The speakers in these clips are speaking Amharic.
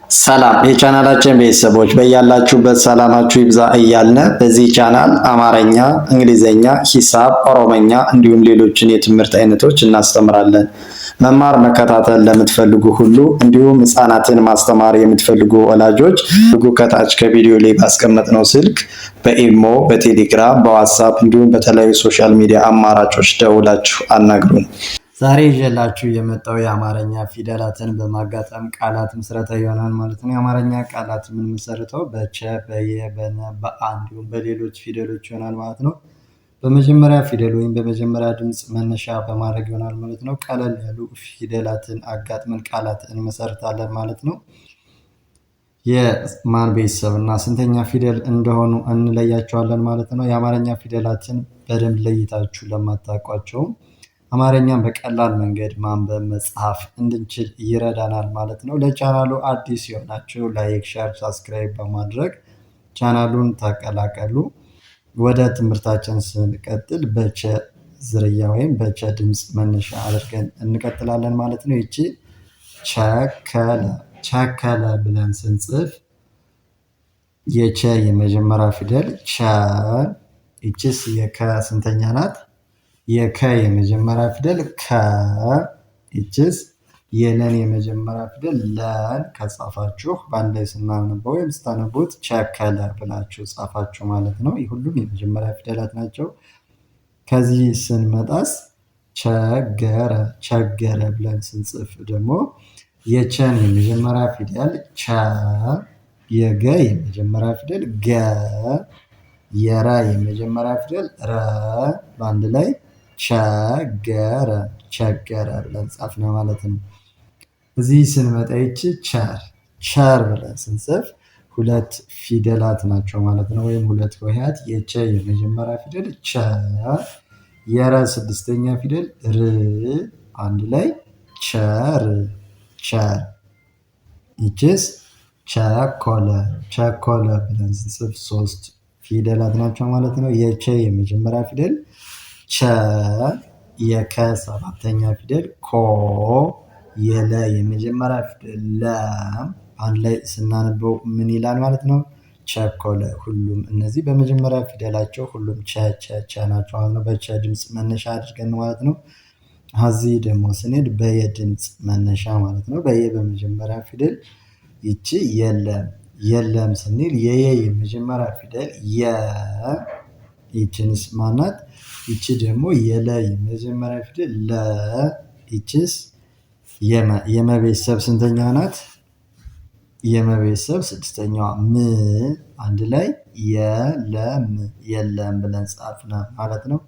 ሰላም የቻናላችን ቤተሰቦች በያላችሁበት ሰላማችሁ ይብዛ እያልን በዚህ ቻናል አማርኛ፣ እንግሊዘኛ፣ ሂሳብ፣ ኦሮመኛ እንዲሁም ሌሎችን የትምህርት አይነቶች እናስተምራለን። መማር መከታተል ለምትፈልጉ ሁሉ እንዲሁም ህፃናትን ማስተማር የምትፈልጉ ወላጆች ከታች ከቪዲዮ ላይ ባስቀመጥነው ስልክ በኢሞ፣ በቴሌግራም፣ በዋትሳፕ እንዲሁም በተለያዩ ሶሻል ሚዲያ አማራጮች ደውላችሁ አናግሩን። ዛሬ ይዤላችሁ የመጣው የአማርኛ ፊደላትን በማጋጠም ቃላት ምስረታ ይሆናል ማለት ነው። የአማርኛ ቃላት የምንመሰርተው በቸ፣ በየ፣ በነ፣ በአ እንዲሁም በሌሎች ፊደሎች ይሆናል ማለት ነው። በመጀመሪያ ፊደል ወይም በመጀመሪያ ድምፅ መነሻ በማድረግ ይሆናል ማለት ነው። ቀለል ያሉ ፊደላትን አጋጥመን ቃላት እንመሰርታለን ማለት ነው። የማን ቤተሰብ እና ስንተኛ ፊደል እንደሆኑ እንለያቸዋለን ማለት ነው። የአማርኛ ፊደላትን በደንብ ለይታችሁ ለማታውቋቸውም አማርኛን በቀላል መንገድ ማንበብ መጻፍ እንድንችል ይረዳናል ማለት ነው። ለቻናሉ አዲስ የሆናችሁ ላይክ፣ ሼር፣ ሳብስክራይብ በማድረግ ቻናሉን ተቀላቀሉ። ወደ ትምህርታችን ስንቀጥል በቸ ዝርያ ወይም በቸ ድምፅ መነሻ አድርገን እንቀጥላለን ማለት ነው። ይቺ ቸከለ ቸከለ ብለን ስንጽፍ የቸ የመጀመሪያ ፊደል ቸ፣ ይቺስ የከ ስንተኛ ናት? የከ የመጀመሪያ ፊደል ከ፣ ይችስ የለን የመጀመሪያ ፊደል ለን ከጻፋችሁ በአንድ ላይ ስናነበው ወይም ስታነቡት ቸከለ ብላችሁ ጻፋችሁ ማለት ነው። ይህ ሁሉም የመጀመሪያ ፊደላት ናቸው። ከዚህ ስንመጣስ ቸገረ ቸገረ ብለን ስንጽፍ ደግሞ የቸን የመጀመሪያ ፊደል ቸ፣ የገ የመጀመሪያ ፊደል ገ፣ የረ የመጀመሪያ ፊደል ረ በአንድ ላይ ቸገረ ቸገረ ብለን ጻፍነ ማለት ነው። እዚህ ስንመጣ ይቺ ቸር ቸር ብለን ስንጽፍ ሁለት ፊደላት ናቸው ማለት ነው። ወይም ሁለት ሆሄያት የቸ የመጀመሪያ ፊደል ቸ፣ የረ ስድስተኛ ፊደል ር አንድ ላይ ቸር ቸር። ይችስ ቸኮለ ቸኮለ ብለን ስንጽፍ ሶስት ፊደላት ናቸው ማለት ነው። የቸ የመጀመሪያ ፊደል ቸ፣ የከ ሰባተኛ ፊደል ኮ፣ የለ የመጀመሪያ ፊደል ለ አንድ ላይ ስናነበው ምን ይላል ማለት ነው? ቸኮለ። ሁሉም እነዚህ በመጀመሪያ ፊደላቸው ሁሉም ቸ ቸ ቸ ናቸው ማለት ነው። በቸ ድምፅ መነሻ አድርገን ማለት ነው። እዚህ ደግሞ ስንሄድ በየ ድምፅ መነሻ ማለት ነው። በየ በመጀመሪያ ፊደል ይቺ የለም የለም ስንል የየ የመጀመሪያ ፊደል የ፣ ይችንስ ማናት? ይቺ ደግሞ የለ የመጀመሪያ ፊደል ለ፣ ይችስ የመቤተሰብ ስንተኛ ናት? የመቤተሰብ ስድስተኛዋ ም አንድ ላይ የለም የለም ብለን ጻፍነ ማለት ነው።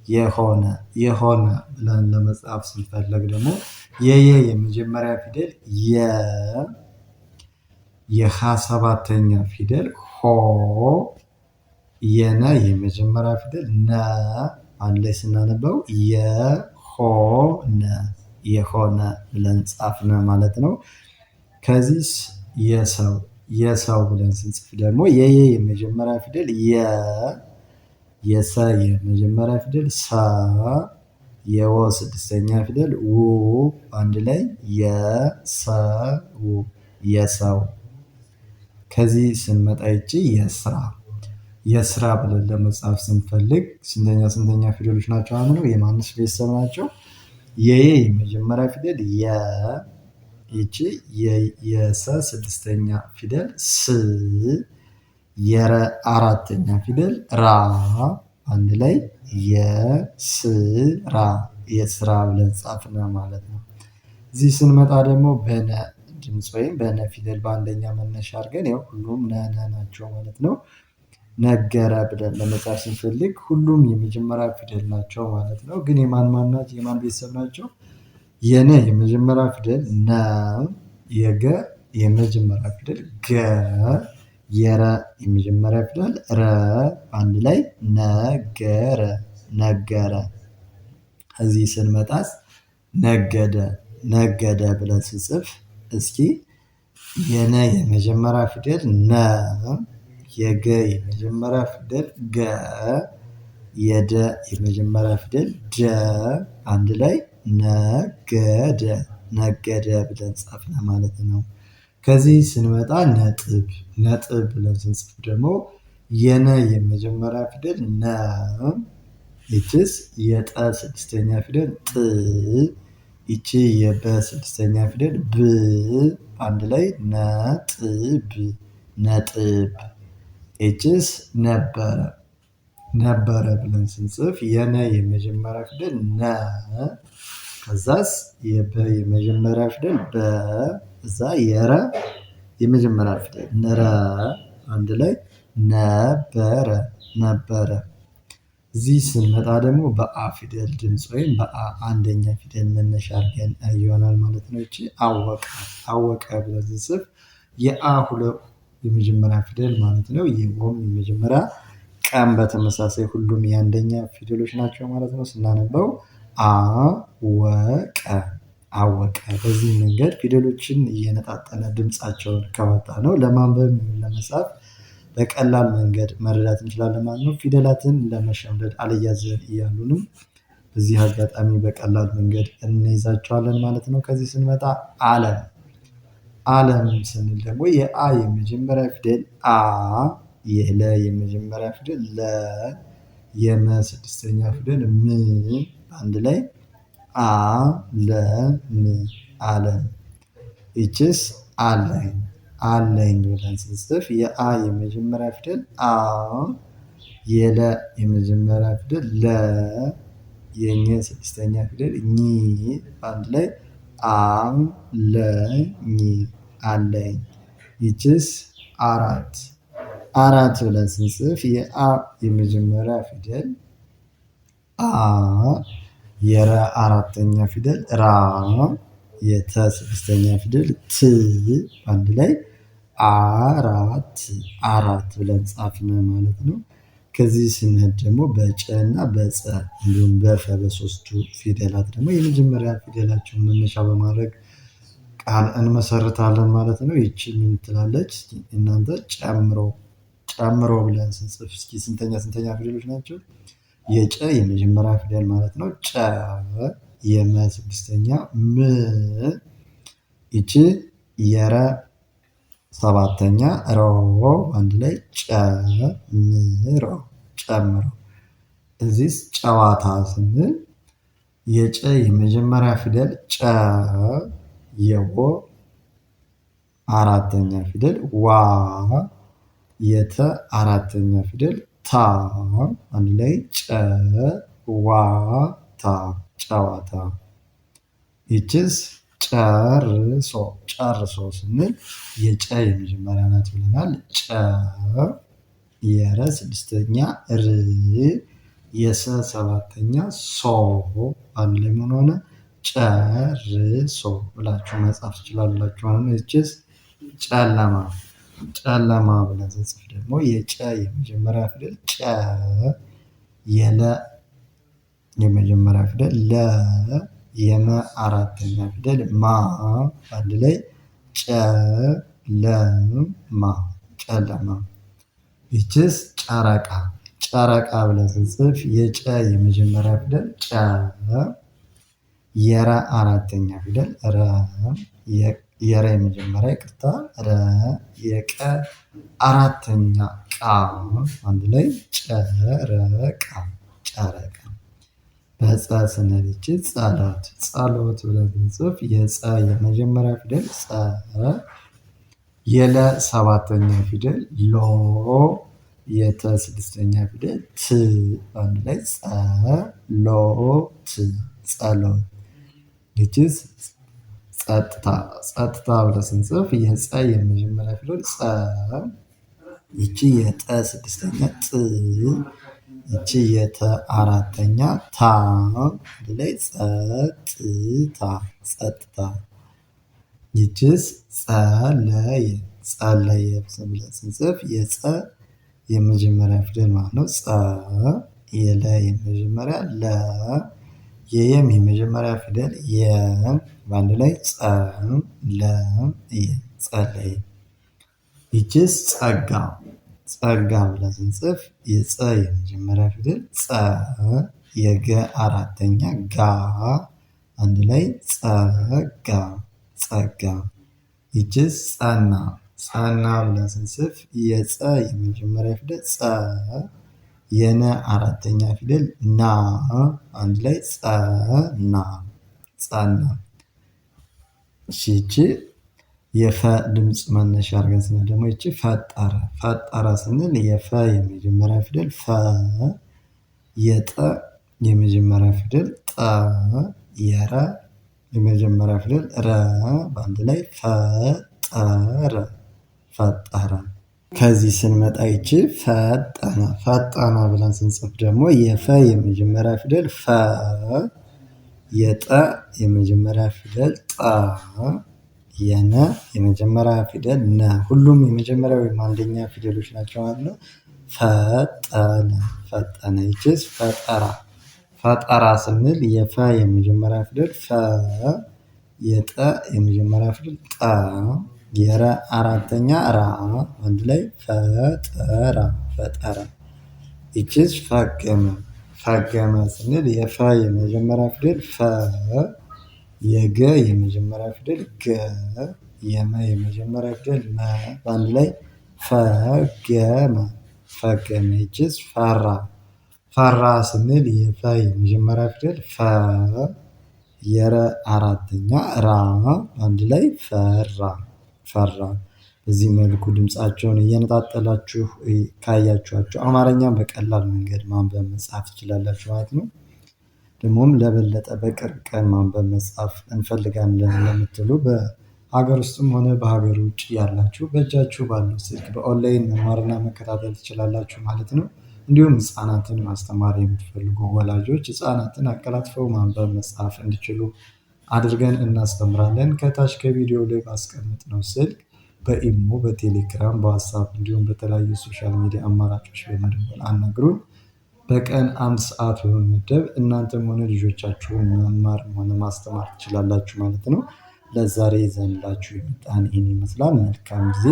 የሆነ የሆነ ብለን ለመጻፍ ስንፈለግ ደግሞ የየ የመጀመሪያ ፊደል የ፣ የሃ ሰባተኛ ፊደል ሆ፣ የነ የመጀመሪያ ፊደል ነ አንድ ላይ ስናነበው የሆነ የሆነ ብለን ጻፍነ ማለት ነው። ከዚህ የሰው የሰው ብለን ስንጽፍ ደግሞ የየ የመጀመሪያ ፊደል የ፣ የሰ የመጀመሪያ ፊደል ሰ፣ የወ ስድስተኛ ፊደል ው አንድ ላይ የሰው የሰው። ከዚህ ስንመጣ ይቺ የስራ የስራ ብለን ለመጻፍ ስንፈልግ ስንተኛ ፊደሎች ናቸው ማለት ነው? የማንስ ቤተሰብ ናቸው? የየ የመጀመሪያ ፊደል የ፣ ይቺ የሰ ስድስተኛ ፊደል ስ፣ የረ አራተኛ ፊደል ራ አንድ ላይ የስራ የስራ ብለን ጻፍነ ማለት ነው። እዚህ ስንመጣ ደግሞ በነ ድምፅ ወይም በነ ፊደል በአንደኛ መነሻ አድርገን ያው ሁሉም ነነ ናቸው ማለት ነው። ነገረ ብለን ለመጻፍ ስንፈልግ ሁሉም የመጀመሪያ ፊደል ናቸው ማለት ነው። ግን የማን ናቸው? የማን ቤተሰብ ናቸው? የነ የመጀመሪያ ፊደል ነ፣ የገ የመጀመሪያ ፊደል ገ፣ የረ የመጀመሪያ ፊደል ረ አንድ ላይ ነገረ ነገረ። እዚህ ስንመጣስ ነገደ ነገደ ብለን ስንጽፍ እስኪ የነ የመጀመሪያ ፊደል ነ፣ የገ የመጀመሪያ ፊደል ገ፣ የደ የመጀመሪያ ፊደል ደ አንድ ላይ ነገደ ነገደ ብለን ጻፍነ ማለት ነው። ከዚህ ስንመጣ ነጥብ ብለን ስንጽፍ ደግሞ የነ የመጀመሪያ ፊደል ነ፣ ይችስ የጠ ስድስተኛ ፊደል ጥ፣ ይቺ የበ ስድስተኛ ፊደል ብ፣ አንድ ላይ ነጥብ። ይችስ ነበረ ብለን ስንጽፍ የነ የመጀመሪያ ፊደል ነ፣ ከዛስ የበ የመጀመሪያ ፊደል በ፣ እዛ የረ የመጀመሪያ ፊደል ረ፣ አንድ ላይ ነበረ። እዚህ ስንመጣ ደግሞ በአ ፊደል ድምፅ ወይም በአ አንደኛ ፊደል መነሻ አድርገን ይሆናል ማለት ነው። እቺ አወቀ ብለን ስንጽፍ የአ የመጀመሪያ ፊደል ማለት ነው። የወም የመጀመሪያ፣ ቀን በተመሳሳይ ሁሉም የአንደኛ ፊደሎች ናቸው ማለት ነው። ስናነበው አወቀ። በዚህ መንገድ ፊደሎችን እየነጣጠለ ድምፃቸውን ካወጣ ነው ለማንበብ ለመጻፍ በቀላል መንገድ መረዳት እንችላለን ማለት ነው። ፊደላትን ለመሸምደድ አልያዘን እያሉንም በዚህ አጋጣሚ በቀላል መንገድ እንይዛቸዋለን ማለት ነው። ከዚህ ስንመጣ ዓለም ስንል ደግሞ የአ የመጀመሪያ ፊደል አ፣ የለ የመጀመሪያ ፊደል ለ፣ የመ ስድስተኛ ፊደል ም፣ አንድ ላይ ዓለም። ይችስ አለኝ ብለን ስንጽፍ የአ የመጀመሪያ ፊደል አ፣ የለ የመጀመሪያ ፊደል ለ፣ የኘ ስድስተኛ ፊደል ኝ፣ አንድ ላይ አለኝ። ይችስ አራት ብለን ስንጽፍ የአ የመጀመሪያ ፊደል አ፣ የረ አራተኛ ፊደል ራ፣ የተ ስድስተኛ ፊደል ት፣ አንድ ላይ አራት ብለን ጻፍን ማለት ነው። ከዚህ ስንሄድ ደግሞ በጨ እና በጸ እንዲሁም በፈ በሶስቱ ፊደላት ደግሞ የመጀመሪያ ፊደላቸውን መነሻ በማድረግ ቃል እንመሰርታለን ማለት ነው። ይቺ ምን ትላለች? እናንተ ጨምሮ ብለን ስንጽፍ እስኪ ስንተኛ ፊደሎች ናቸው? የጨ የመጀመሪያ ፊደል ማለት ነው ጨ፣ የመ ስድስተኛ ም፣ ይቺ የረ ሰባተኛ ሮ፣ አንድ ላይ ጨምሮ። እዚህስ ጨዋታ ስንል የጨ የመጀመሪያ ፊደል ጨ፣ የወ አራተኛ ፊደል ዋ፣ የተ አራተኛ ፊደል ታ፣ አንድ ላይ ጨዋታ። ይችስ ጨርሶ ስንል የጨ የመጀመሪያ ናት ብለናል ጨ፣ የረ ስድስተኛ ር፣ የሰ ሰባተኛ ሶ፣ አንድ ላይ ምን ሆነ? ጨርሶ ብላችሁ መጻፍ ትችላላችሁ ማለት ነው። ይችስ ጨለማ ብለን ስንጽፍ ደግሞ የጨ የመጀመሪያ ፊደል ጨ፣ የለ የመጀመሪያ ፊደል ለ፣ የመ አራተኛ ፊደል ማ፣ አንድ ላይ ጨለማ። ይችስ ጨረቃ ብለን ስንጽፍ የጨ የመጀመሪያ ፊደል ጨ፣ የረ አራተኛ ፊደል ረ፣ የረ የመጀመሪያ ይቅርታ ረ፣ የቀ አራተኛ ቃ፣ አንድ ላይ ጨረቃ። በጸ ስንል ይቺ ጸሎት ብለን ስንጽፍ የጸ የመጀመሪያ ፊደል ጸ፣ የለ ሰባተኛ ፊደል ሎ፣ የተ ስድስተኛ ፊደል ት፣ አንድ ላይ ጸሎት። ይችስ ጸጥታ ብለን ስንጽፍ የጸ የመጀመሪያ ፊደል ጸ፣ ይቺ የጠ ስድስተኛ ጥ፣ ይቺ የተ አራተኛ ታ፣ አንድ ላይ ጸጥታ። ይችስ ጸለየ ብለን ስንጽፍ የጸ የመጀመሪያ ፊደል ማለት ነው ጸ፣ የለ የመጀመሪያ ለ፣ የየም የመጀመሪያ ፊደል የ፣ በአንድ ላይ ጸለየ። ይችስ ጸጋ ብለን ስንጽፍ የጸ የመጀመሪያ ፊደል ጸ፣ የገ አራተኛ ጋ፣ አንድ ላይ ጸጋ። ይችስ ጸና ጸና ብለን ስንጽፍ የጸ የመጀመሪያ ፊደል ጸ የነ አራተኛ ፊደል ና አንድ ላይ ጸና ጸና። ይቺ የፈ ድምፅ መነሻ አድርገን ስንል ደግሞ ይቺ ፈጠረ ፈጠረ ስንል የፈ የመጀመሪያ ፊደል ፈ የጠ የመጀመሪያ ፊደል ጠ የረ የመጀመሪያ ፊደል ረ በአንድ ላይ ፈጠረ ፈጠረ። ከዚህ ስንመጣ ይቺ ፈጠነ ፈጠነ ብለን ስንጽፍ ደግሞ የፈ የመጀመሪያ ፊደል ፈ የጠ የመጀመሪያ ፊደል ጠ የነ የመጀመሪያ ፊደል ነ ሁሉም የመጀመሪያ ወይም አንደኛ ፊደሎች ናቸው ማለት ነው። ፈጠነ ፈጠነ። ይቺስ ፈጠራ ፈጠራ ስንል የፈ የመጀመሪያ ፊደል ፈ የጠ የመጀመሪያ ፊደል ጠ የረ አራተኛ ራ አንድ ላይ ፈጠራ ፈጠራ። ይቺስ ፈገመ ፈገመ ስንል የፈ የመጀመሪያ ፊደል ፈ የገ የመጀመሪያ ፊደል ገ የመ የመጀመሪያ ፊደል መ በአንድ ላይ ፈገመ ፈገመ። ይቺስ ፈራ ፈራ ስንል የፈ የመጀመሪያ ፊደል ፈ የረ አራተኛ ራ አንድ ላይ ፈራ ፈራ። በዚህ መልኩ ድምፃቸውን እየነጣጠላችሁ ካያችኋቸው አማርኛን በቀላል መንገድ ማንበብ መጻፍ ትችላላችሁ ማለት ነው። ደግሞም ለበለጠ በቅርብ ቀን ማንበብ መጻፍ እንፈልጋለን ለምትሉ በሀገር ውስጥም ሆነ በሀገር ውጭ ያላችሁ በእጃችሁ ባለው ስልክ በኦንላይን መማርና መከታተል ትችላላችሁ ማለት ነው። እንዲሁም ህፃናትን ማስተማር የምትፈልጉ ወላጆች ህፃናትን አቀላጥፈው ማንበብ መጻፍ እንዲችሉ አድርገን እናስተምራለን። ከታች ከቪዲዮ ላይ ባስቀመጥነው ስልክ በኢሞ በቴሌግራም በዋትሳፕ እንዲሁም በተለያዩ ሶሻል ሚዲያ አማራጮች በመደወል አናግሩን። በቀን 1 ሰዓት በመመደብ እናንተም ሆነ ልጆቻችሁን መማር ሆነ ማስተማር ትችላላችሁ ማለት ነው። ለዛሬ ይዘንላችሁ የመጣን ይህን ይመስላል። መልካም ጊዜ።